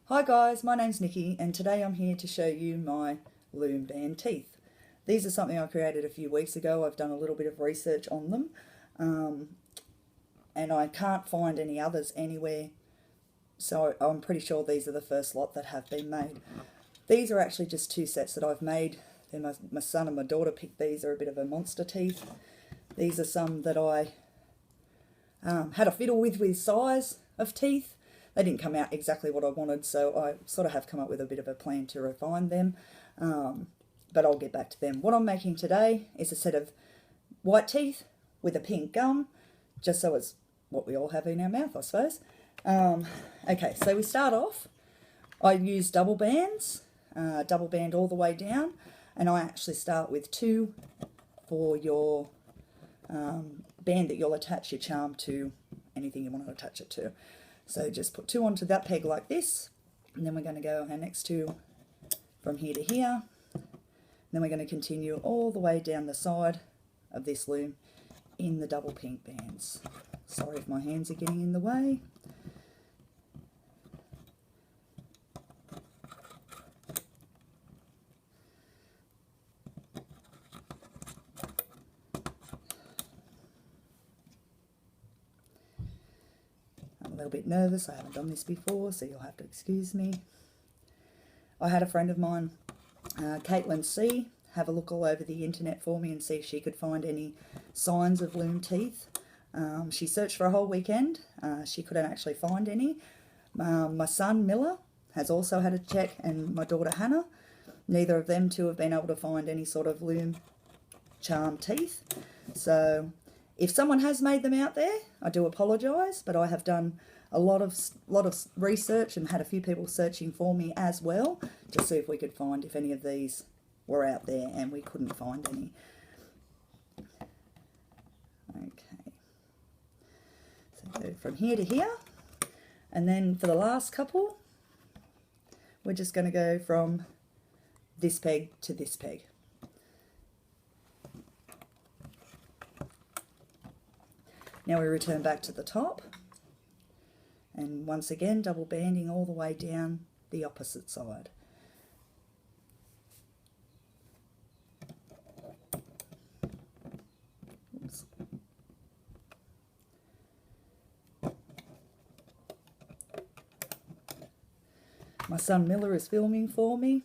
Hi guys, my name's Nikki and today I'm here to show you my Loom Band teeth. These are something I created a few weeks ago. I've done a little bit of research on them and I can't find any others anywhere, so I'm pretty sure these are the first lot that have been made. These are actually just two sets that I've made. My son and my daughter picked these. They're a bit of a monster teeth. These are some that I had a fiddle with size of teeth. They didn't come out exactly what I wanted, so I sort of have come up with a bit of a plan to refine them, but I'll get back to them. What I'm making today is a set of white teeth with a pink gum, just so it's what we all have in our mouth, I suppose. Okay, so we start off, I use double bands, double band all the way down, and I actually start with 2 for your band that you'll attach your charm to, anything you want to attach it to. So just put 2 onto that peg like this, and then we're going to go our next 2 from here to here. And then we're going to continue all the way down the side of this loom in the double pink bands. Sorry if my hands are getting in the way. I'm a little bit nervous. I haven't done this before, so you'll have to excuse me. I had a friend of mine, Cailtin C, have a look all over the internet for me and see if she could find any signs of loom teeth. She searched for a whole weekend. She couldn't actually find any. My son Milar has also had a check, and my daughter Hanar. Neither of them two have been able to find any sort of loom charm teeth. So if someone has made them out there, I do apologise, but I have done a lot of research and had a few people searching for me as well to see if we could find if any of these were out there, and we couldn't find any. Okay, so go from here to here, and then for the last couple we're just going to go from this peg to this peg. Now we return back to the top, and once again double banding all the way down the opposite side. Oops. My son Milar is filming for me.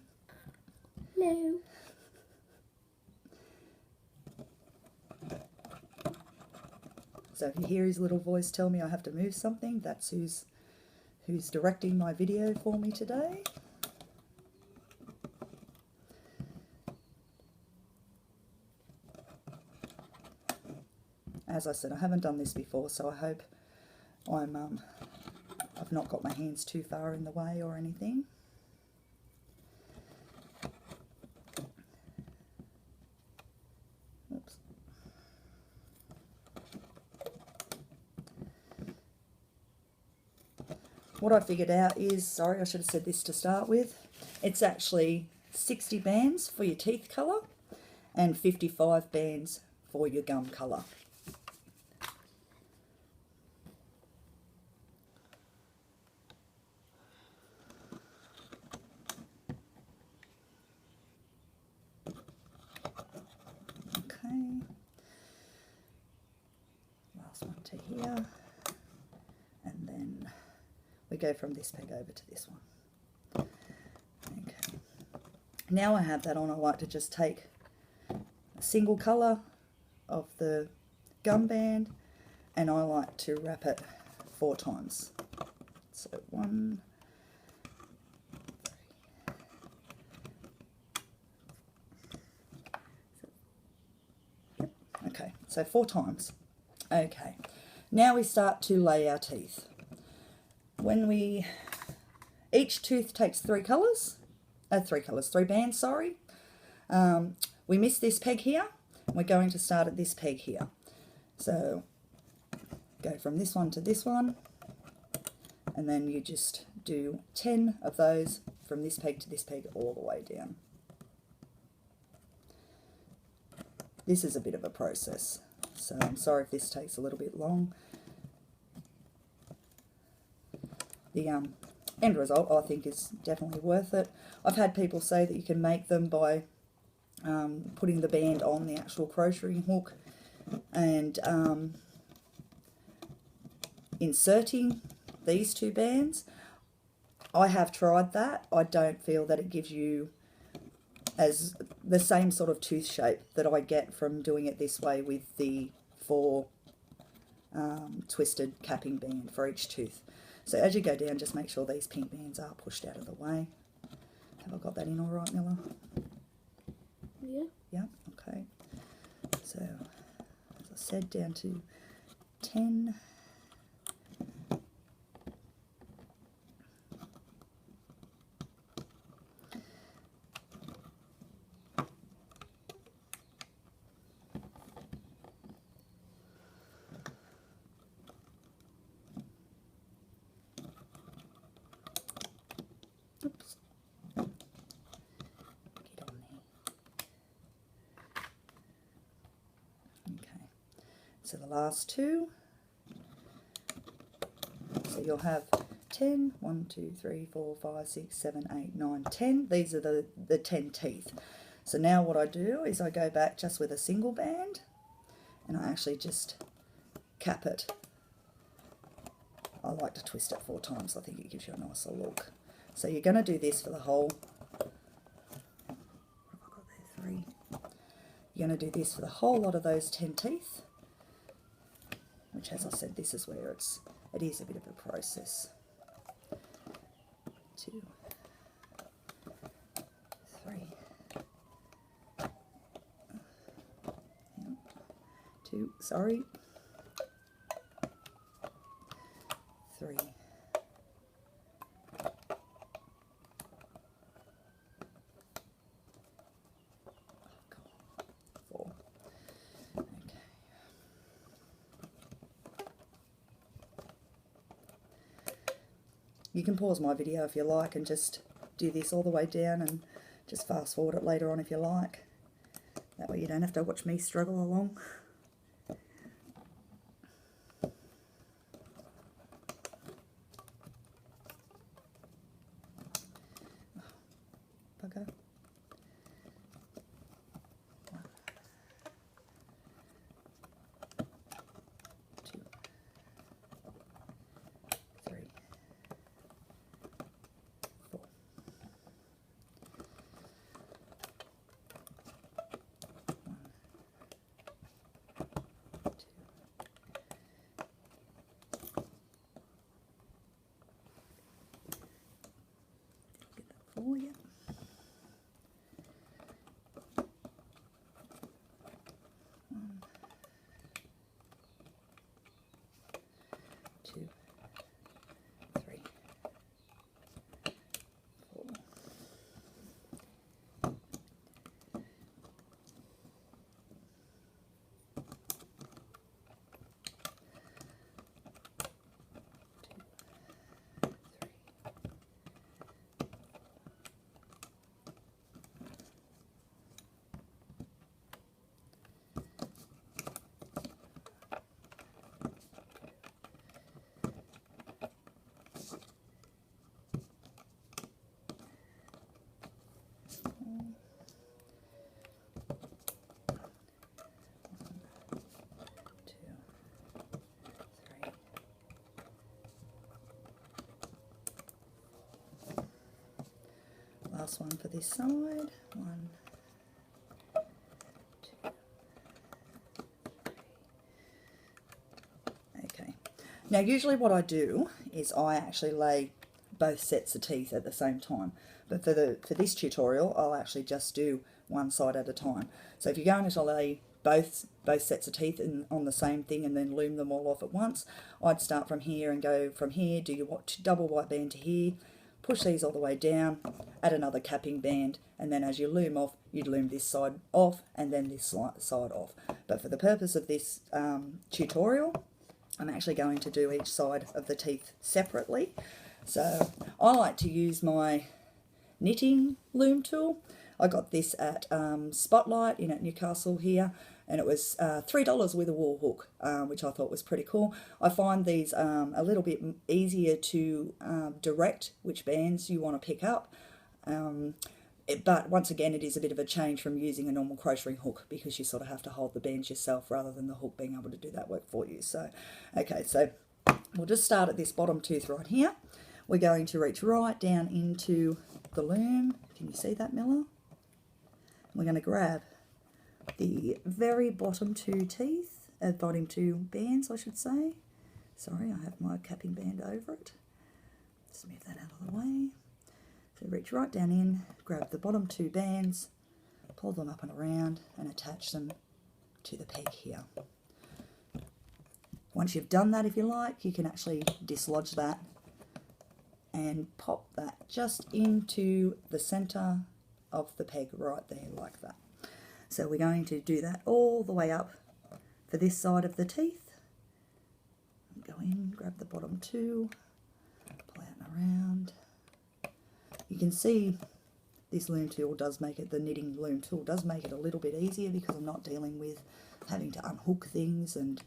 Hello. So if you hear his little voice tell me I have to move something, that's who's directing my video for me today. As I said, I haven't done this before, so I hope I've not got my hands too far in the way or anything. Oops. What I figured out is, sorry, I should have said this to start with, it's actually 60 bands for your teeth colour and 55 bands for your gum colour. Okay, last one to here, and then we go from this peg over to this one. Okay. Now I have that on, I like to just take a single colour of the gum band, and I like to wrap it 4 times. So 1, 3. Okay, so 4 times. Okay, now we start to lay our teeth. Each tooth takes 3 bands, sorry. We miss this peg here. We're going to start at this peg here. So go from this one to this one, and then you just do 10 of those from this peg to this peg all the way down. This is a bit of a process, so I'm sorry if this takes a little bit long. end result I think is definitely worth it. I've had people say that you can make them by putting the band on the actual crocheting hook and inserting these two bands. I have tried that. I don't feel that it gives you as the same sort of tooth shape that I get from doing it this way with the 4 twisted capping band for each tooth. So as you go down, just make sure these pink bands are pushed out of the way. Have I got that in all right, Miller? Yeah. Yeah, okay. So, as I said, down to 10. Oops. Get on there. Okay. So the last 2. So you'll have 10, 1, 2, 3, 4, 5, 6, 7, 8, 9, 10. These are the 10 teeth. So now what I do is I go back just with a single band and I actually just cap it. I like to twist it 4 times. I think it gives you a nicer look. So you're going to do this for the whole, I've got there 3. You're going to do this for the whole lot of those 10 teeth, which, as I said, this is where it is a bit of a process. 2, 3, 2, sorry, 3, 4. Okay. You can pause my video if you like and just do this all the way down and just fast forward it later on if you like. That way you don't have to watch me struggle along. Bugger. 1, 2, 3, 4. Get that for you. 1, 2, 3, 4. Last one for this side. 1, 2, 3. Okay. Now usually what I do is I actually lay both sets of teeth at the same time. But for this tutorial, I'll actually just do one side at a time. So if you're going to lay both sets of teeth on the same thing and then loom them all off at once, I'd start from here and go from here, do your double white band to here, push these all the way down, add another capping band, and then as you loom off, you'd loom this side off and then this side off. But for the purpose of this tutorial, I'm actually going to do each side of the teeth separately. So I like to use my knitting loom tool. I got this at Spotlight in at Newcastle here, and it was $3 with a wall hook, which I thought was pretty cool. I find these a little bit easier to direct which bands you want to pick up. But once again, it is a bit of a change from using a normal crocheting hook, because you sort of have to hold the bands yourself rather than the hook being able to do that work for you. So, okay, so we'll just start at this bottom tooth right here. We're going to reach right down into the loom. Can you see that, Miller? We're going to grab the very bottom two teeth, bottom two bands, I should say. Sorry, I have my capping band over it. Just move that out of the way. So reach right down in, grab the bottom two bands, pull them up and around, and attach them to the peg here. Once you've done that, if you like, you can actually dislodge that and pop that just into the center of the peg right there, like that. So we're going to do that all the way up for this side of the teeth. Go in, grab the bottom two, pull out and around. You can see this loom tool does make it, the knitting loom tool does make it a little bit easier, because I'm not dealing with having to unhook things, and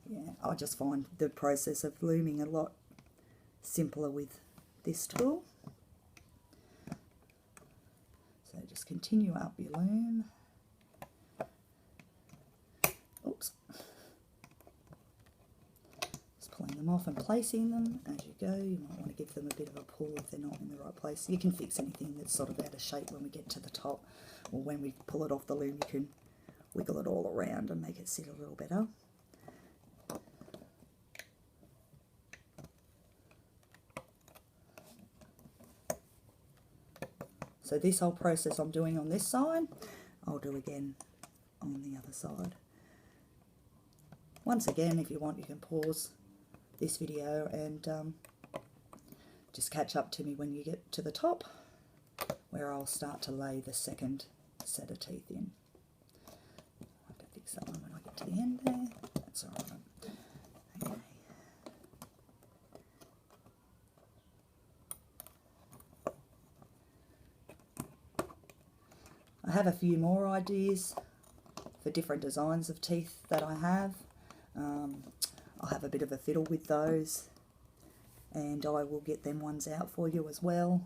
yeah, I just find the process of looming a lot simpler with this tool. So just continue up your loom. Oops. Pulling them off and placing them as you go. You might want to give them a bit of a pull if they're not in the right place. You can fix anything that's sort of out of shape when we get to the top, or when we pull it off the loom, you can wiggle it all around and make it sit a little better. So this whole process I'm doing on this side, I'll do again on the other side. Once again, if you want, you can pause this video and just catch up to me when you get to the top, where I'll start to lay the second set of teeth in. I'll have to fix that one when I get to the end there. That's all right. Okay. I have a few more ideas for different designs of teeth that I have. I'll have a bit of a fiddle with those, and I will get them ones out for you as well.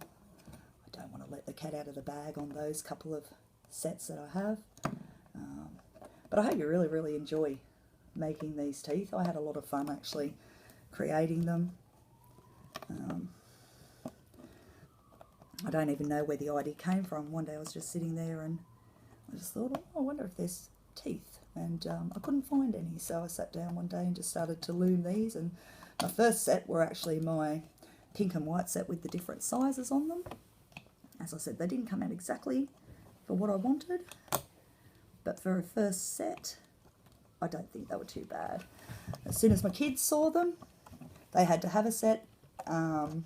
I don't want to let the cat out of the bag on those couple of sets that I have. But I hope you really enjoy making these teeth. I had a lot of fun actually creating them. I don't even know where the idea came from. One day I was just sitting there and I just thought, oh, I wonder if there's teeth. And I couldn't find any, so I sat down one day and just started to loom these. And my first set were actually my pink and white set with the different sizes on them. As I said, they didn't come out exactly for what I wanted, but for a first set, I don't think they were too bad. As soon as my kids saw them, they had to have a set, and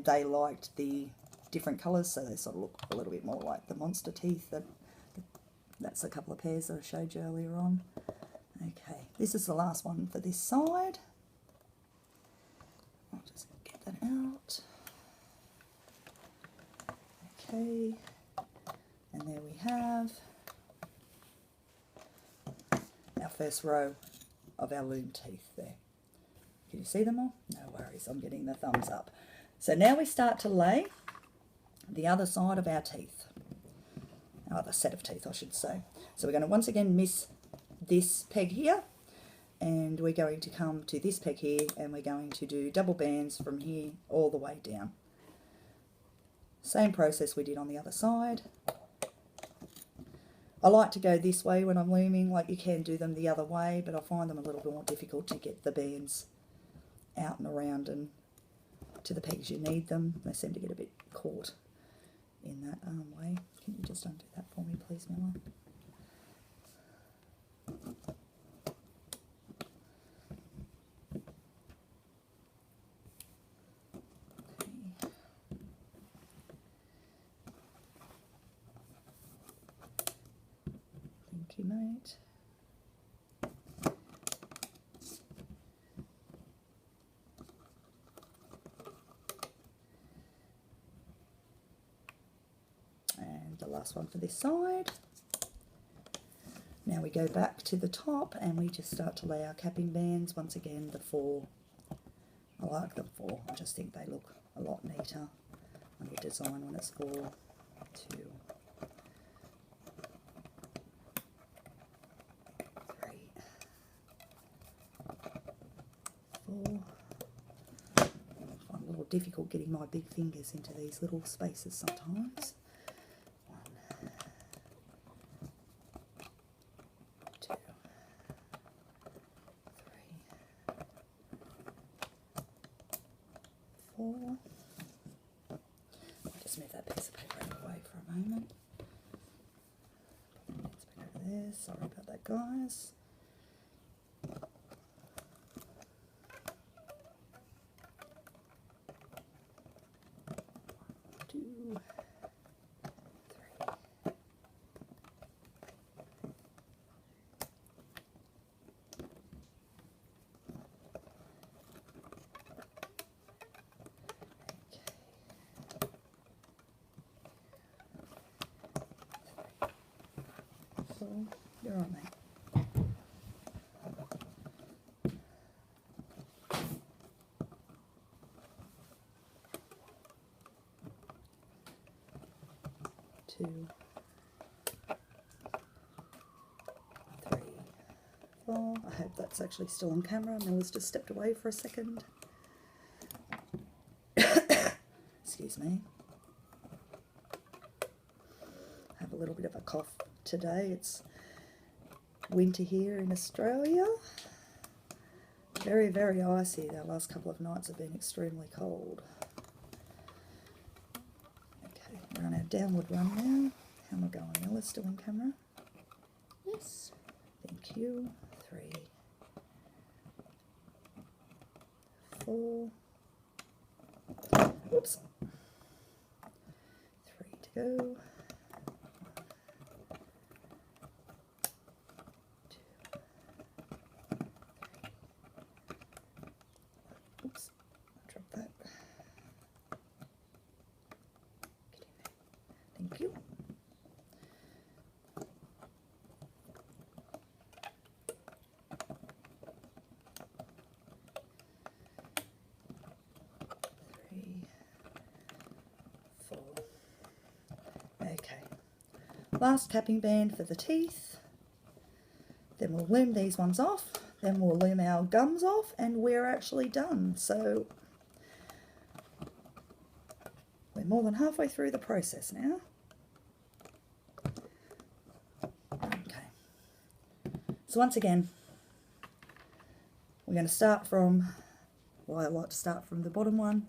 they liked the different colours, so they sort of look a little bit more like the monster teeth. That's a couple of pairs that I showed you earlier on. Okay, this is the last one for this side. I'll just get that out. Okay, and there we have our first row of our loom teeth there. Can you see them all? No worries, I'm getting the thumbs up. So now we start to lay the other side of our teeth. Our other set of teeth, I should say. So we're going to once again miss this peg here, and we're going to come to this peg here, and we're going to do double bands from here all the way down. Same process we did on the other side. I like to go this way when I'm looming, like you can do them the other way, but I find them a little bit more difficult to get the bands out and around and to the pegs you need them. They seem to get a bit caught in that way. Can you just undo that for me, please, Milar? Thank you, mate. last one for this side. Now we go back to the top and we just start to lay our capping bands. Once again, the 4. I like the 4. I just think they look a lot neater on your design when it's 4, 2, 3, 4. I find it a little difficult getting my big fingers into these little spaces sometimes. 1, 2, 3. I'll just move that piece of paper out of the way for a moment. Put the bits back over there. Sorry about that, guys. 2, 3. You're on, mate. Two, 3, 4. I hope that's actually still on camera. Mila's just stepped away for a second. Excuse me. I have a little bit of a cough today. It's winter here in Australia. Very, very icy. The last couple of nights have been extremely cold. Okay, we're on our downward run now. How am I going? Mila, still on camera? Yes. Thank you. 3, 4. Oops. 3 to go. 2, 3. Oops. I dropped that. Get in there. Thank you. 3, 4. Okay. Last capping band for the teeth. Then we'll loom these ones off. Then we'll loom our gums off and we're actually done. So we're more than halfway through the process now. Okay. So once again, we're going to start from, well, I like to start from the bottom one.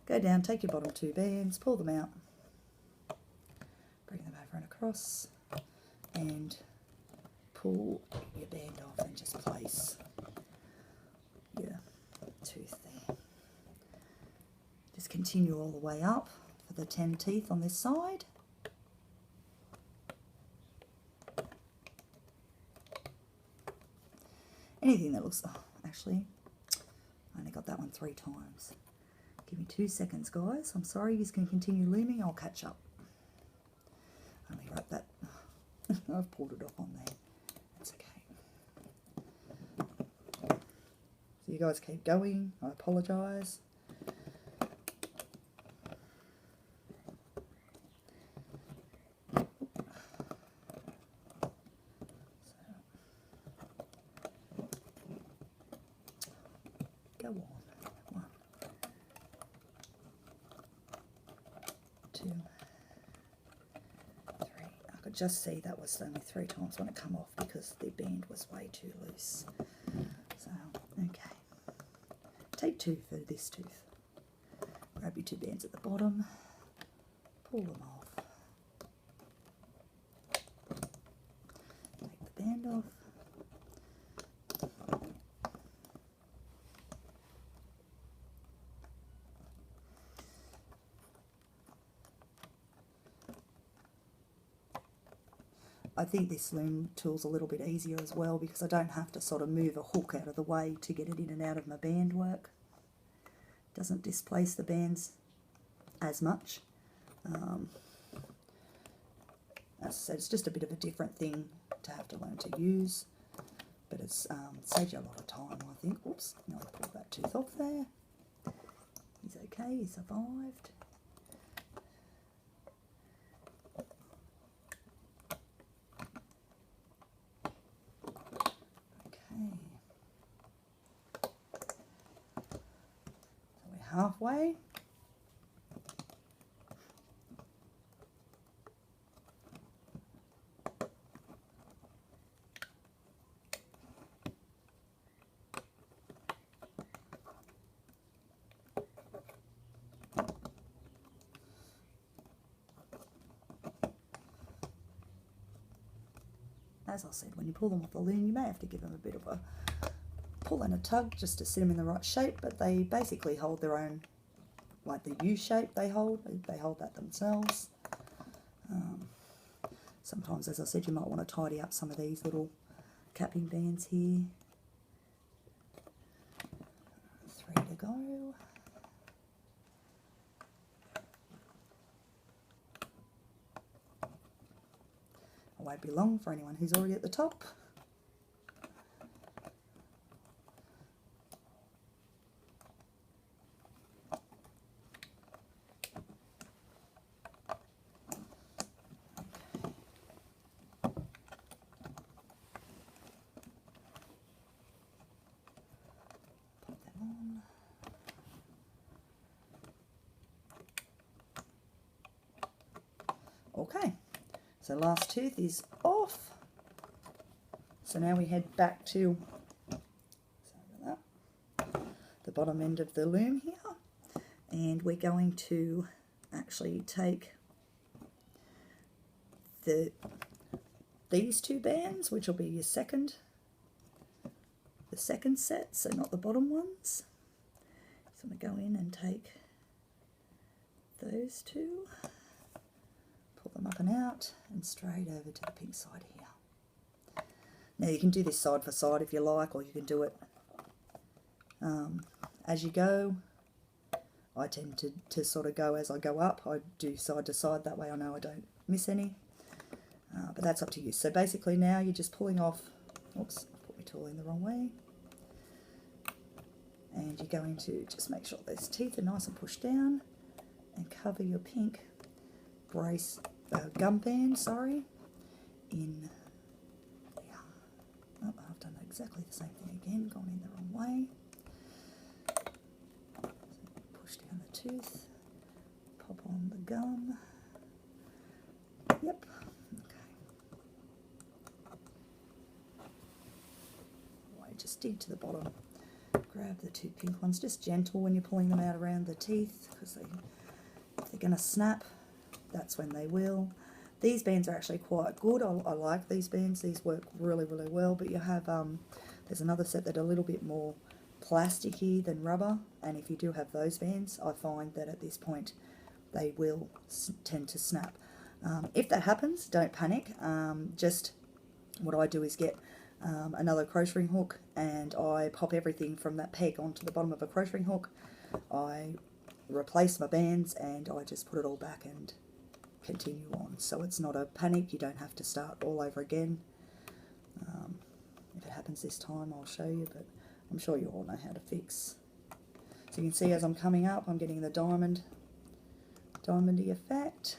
Go down, take your bottom 2 bands, pull them out, bring them over and across, and pull your band off and just place your tooth there. Just continue all the way up for the 10 teeth on this side. Anything that looks, oh, actually, I only got that one 3 times. Give me 2 seconds, guys. I'm sorry, you can continue looming. I'll catch up. Only wrap that. I've pulled it off on there. That's okay. So you guys keep going. I apologise. Go on. 1, 2, 3. I could just see that was only 3 times when it come off because the band was way too loose. So, okay. Take 2 for this tooth. Grab your 2 bands at the bottom. Pull them off. Take the band off. I think this loom tool's a little bit easier as well because I don't have to sort of move a hook out of the way to get it in and out of my band work. Doesn't displace the bands as much. As I said, it's just a bit of a different thing to have to learn to use, but it's saves you a lot of time, I think. Oops, now I pulled that tooth off there. He's okay, he survived. Okay. So we're halfway. As I said, when you pull them off the loom, you may have to give them a bit of a pull and a tug just to sit them in the right shape, but they basically hold their own, like the U shape they hold that themselves. Sometimes, as I said, you might want to tidy up some of these little capping bands here. 3 to go. Won't be long for anyone who's already at the top. Put that on. Okay. So last tooth is off. So now we head back to the bottom end of the loom here, and we're going to actually take these 2 bands, which will be your the second set, so not the bottom ones. So I'm going to go in and take those 2. Them up and out and straight over to the pink side here. Now you can do this side for side if you like, or you can do it as you go. I tend to sort of go as I go up. I do side to side, that way I know I don't miss any, but that's up to you. So basically now you're just pulling off, oops, I put my tool in the wrong way, and you're going to just make sure those teeth are nice and pushed down and cover your pink brace gum band, in there. Oh, I've done exactly the same thing again, gone in the wrong way. So push down the tooth, pop on the gum. Yep, okay. Right, just dig to the bottom. Grab the 2 pink ones, just gentle when you're pulling them out around the teeth, because if they're going to snap, that's when they will. These bands are actually quite good. I like these bands. These work really, really well. But you have, there's another set that are a little bit more plasticky than rubber. And if you do have those bands, I find that at this point they will tend to snap. If that happens, don't panic. Just what I do is get another crocheting hook, and I pop everything from that peg onto the bottom of a crocheting hook. I replace my bands, and I just put it all back and continue on. So it's not a panic. You don't have to start all over again. If it happens this time, I'll show you, but I'm sure you all know how to fix. So you can see as I'm coming up, I'm getting the diamondy effect.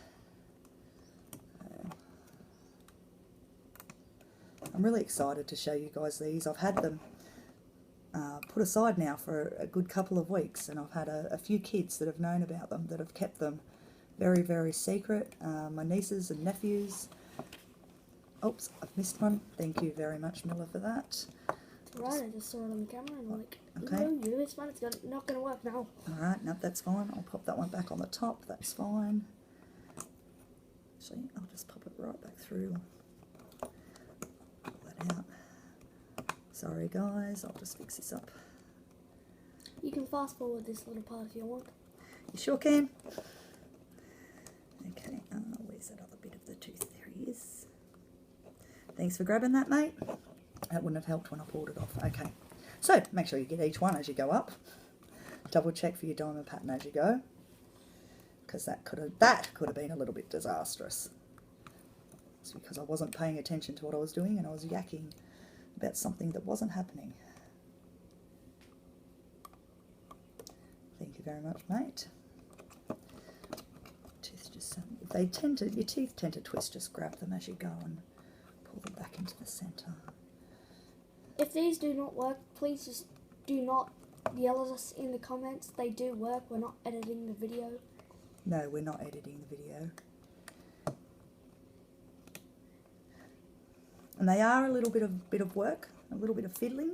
I'm really excited to show you guys these. I've had them put aside now for a good couple of weeks, and I've had a few kids that have known about them, that have kept them very, very secret. My nieces and nephews. Oops, I've missed one. Thank you very much, Milar, for that. Right, I just saw it on the camera and like, okay. No, you, it's fine, it's not going to work now. Alright, no, that's fine. I'll pop that one back on the top, that's fine. Actually, I'll just pop it right back through. Pull that out. Sorry guys, I'll just fix this up. You can fast forward this little part if you want. You sure can? Okay, where's that other bit of the tooth? There he is. Thanks for grabbing that, mate. That wouldn't have helped when I pulled it off. Okay, so make sure you get each one as you go up. Double check for your diamond pattern as you go, because that could have been a little bit disastrous. It's because I wasn't paying attention to what I was doing and I was yakking about something that wasn't happening. Thank you very much, mate. Your teeth tend to twist, just grab them as you go and pull them back into the centre. If these do not work, please just do not yell at us in the comments. They do work. We're not editing the video. No, we're not editing the video. And they are a little bit of work, a little bit of fiddling.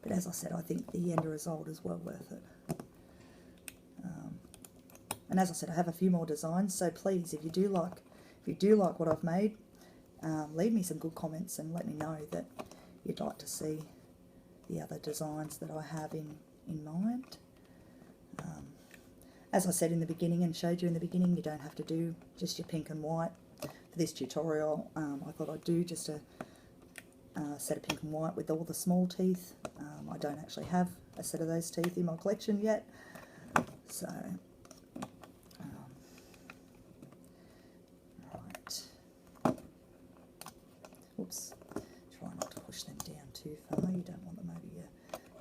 But as I said, I think the end result is well worth it. And as I said, I have a few more designs, so please, if you do like what I've made, leave me some good comments and let me know that you'd like to see the other designs that I have in mind. As I said in the beginning and showed you in the beginning, you don't have to do just your pink and white. For this tutorial, I thought I'd do just a set of pink and white with all the small teeth. I don't actually have a set of those teeth in my collection yet, so... Oops, try not to push them down too far, you don't want them over your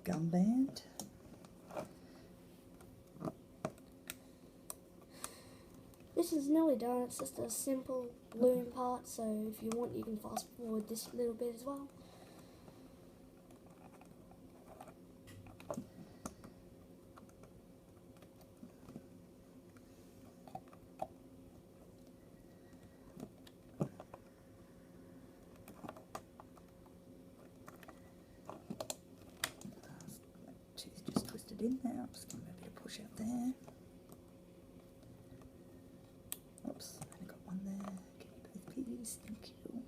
gum band. This is nearly done, it's just a simple loom part, so if you want you can fast forward this little bit as well. In there, I'm just going to maybe push out there. Oops, I've only got one there. Give me both pieces, thank you.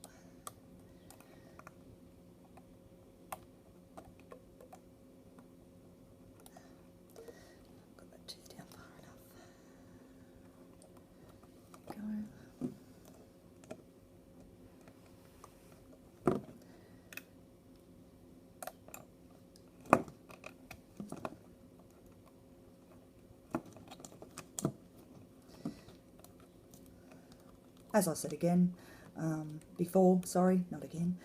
Got that tooth down far enough. Go. As I said again, before, sorry, not again,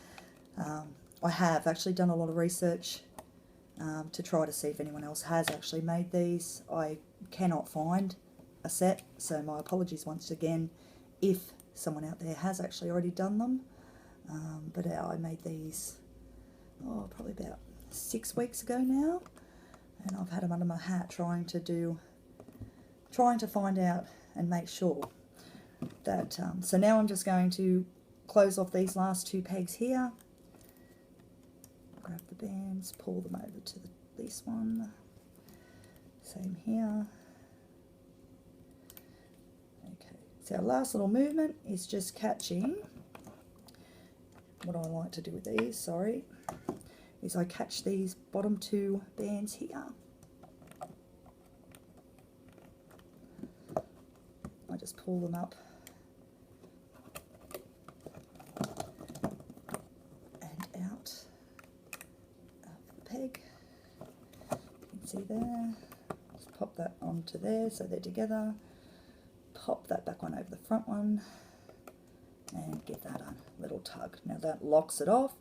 I have actually done a lot of research to try to see if anyone else has actually made these. I cannot find a set, so my apologies once again if someone out there has actually already done them. But I made these, probably about 6 weeks ago now, and I've had them under my hat trying to find out and make sure that, so now I'm just going to close off these last 2 pegs here, grab the bands, pull them over to this one, same here. Okay, so our last little movement is just catching, what I like to do with these, sorry, is I catch these bottom 2 bands here. I just pull them up and out of the peg. You can see there. Just pop that onto there so they're together. Pop that back one over the front one and give that a little tug. Now that locks it off.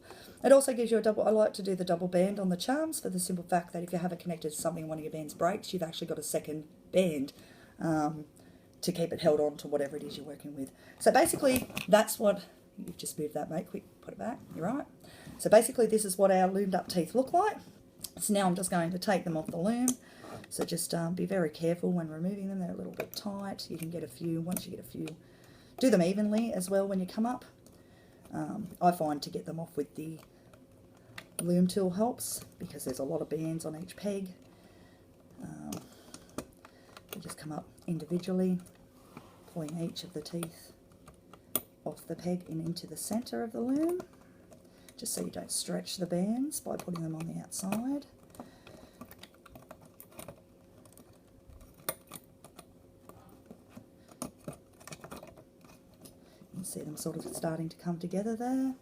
It also gives you a double, I like to do the double band on the charms for the simple fact that if you have it connected to something, one of your bands breaks, you've actually got a second band to keep it held on to whatever it is you're working with. So basically, that's what, you've just moved that, mate, quick, put it back, you're right. So basically, this is what our loomed up teeth look like. So now I'm just going to take them off the loom. So just be very careful when removing them, they're a little bit tight. You can get a few, once you get a few, do them evenly as well when you come up. I find to get them off with the loom tool helps, because there's a lot of bands on each peg. You just come up individually, pulling each of the teeth off the peg and into the centre of the loom, just so you don't stretch the bands by putting them on the outside. You can see them sort of starting to come together there.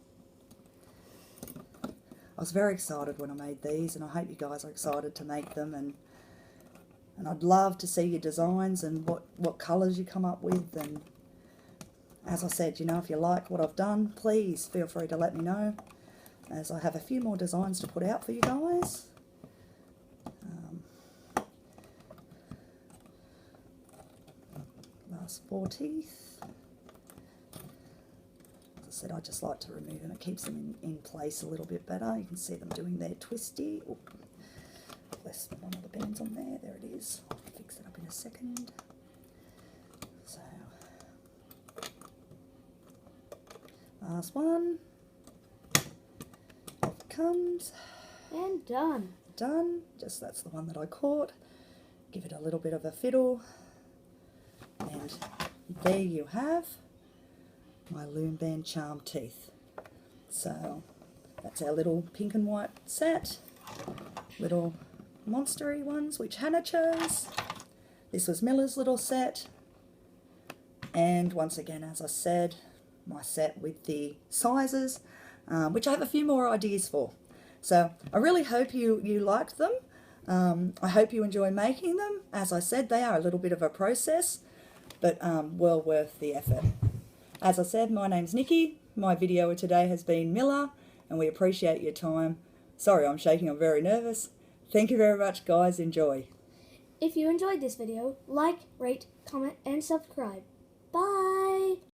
I was very excited when I made these, and I hope you guys are excited to make them, and I'd love to see your designs and what colours you come up with, and As I said, you know, if you like what I've done, please feel free to let me know, as I have a few more designs to put out for you guys. Last 4 teeth. As I said, I just like to remove them. It keeps them in place a little bit better. You can see them doing their twisty. Oh, less one of the bands on there. There it is. I'll fix it up in a second. So, last one. Off it comes. And done. Done. Just that's the one that I caught. Give it a little bit of a fiddle. And there you have my Loom Band Charm teeth. So that's our little pink and white set. Little monstery ones, which Hanar chose. This was Milar's little set. And once again, as I said, my set with the sizes, which I have a few more ideas for. So I really hope you liked them. I hope you enjoy making them. As I said, they are a little bit of a process, but well worth the effort. As I said, my name's Nikki. My video today has been Milar, and we appreciate your time. Sorry, I'm shaking, I'm very nervous. Thank you very much, guys. Enjoy. If you enjoyed this video, like, rate, comment, and subscribe. Bye!